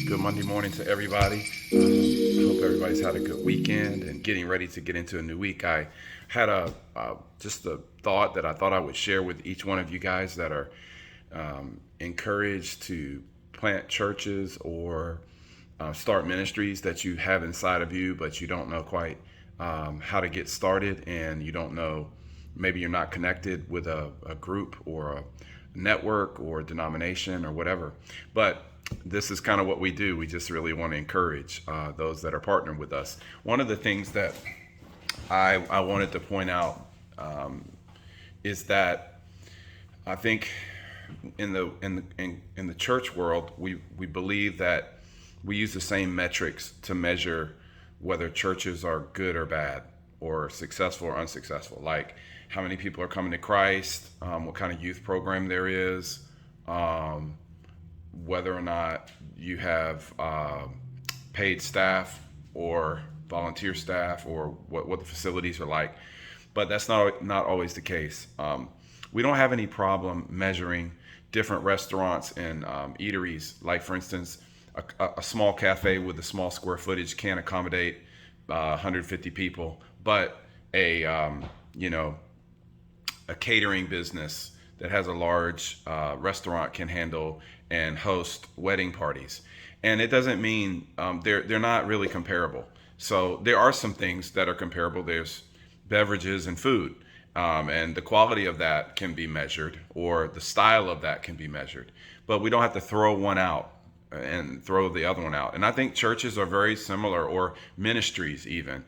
Good Monday morning to everybody. I hope everybody's had a good weekend and getting ready to get into a new week. I had just a thought that I thought I would share with each one of you guys that are encouraged to plant churches or start ministries that you have inside of you, but you don't know quite how to get started, and you don't know, maybe you're not connected with a group or a network or denomination or whatever. But this is kind of what we do. We just really want to encourage those that are partnering with us. One of the things that I wanted to point out is that I think in the church world, we believe that we use the same metrics to measure whether churches are good or bad, or successful or unsuccessful. Like how many people are coming to Christ, what kind of youth program there is, whether or not you have paid staff or volunteer staff, or what the facilities are like. But that's not always the case. We don't have any problem measuring different restaurants and eateries. Like, for instance, a small cafe with a small square footage can't accommodate 150 people, but a catering business that has a large restaurant can handle and host wedding parties. And it doesn't mean they're not really comparable. So there are some things that are comparable. There's beverages and food, and the quality of that can be measured, or the style of that can be measured. But we don't have to throw one out and throw the other one out. And I think churches are very similar, or ministries even,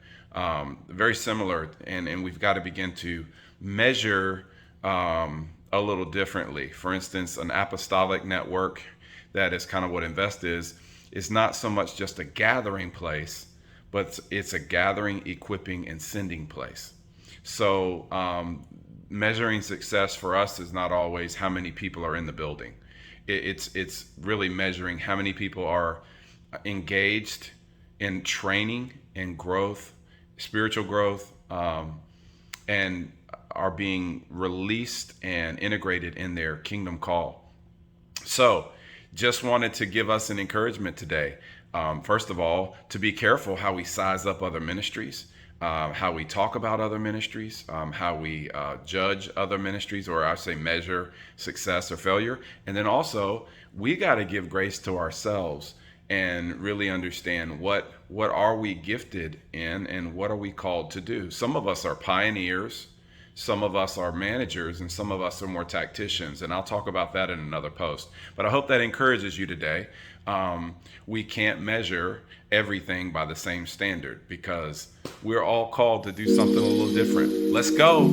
very similar. And we've got to begin to measure a little differently. For instance, an apostolic network, that is kind of what Invest is not so much just a gathering place, but it's a gathering, equipping, and sending place. So measuring success for us is not always how many people are in the building. It's really measuring how many people are engaged in training and growth, spiritual growth, and are being released and integrated in their kingdom call. So just wanted to give us an encouragement today. First of all, to be careful how we size up other ministries, how we talk about other ministries, how we judge other ministries, or I say measure success or failure. And then also, we got to give grace to ourselves and really understand what are we gifted in and what are we called to do. Some of us are pioneers, some of us are managers, and some of us are more tacticians. And I'll talk about that in another post. But I hope that encourages you today. We can't measure everything by the same standard, because we're all called to do something a little different. Let's go.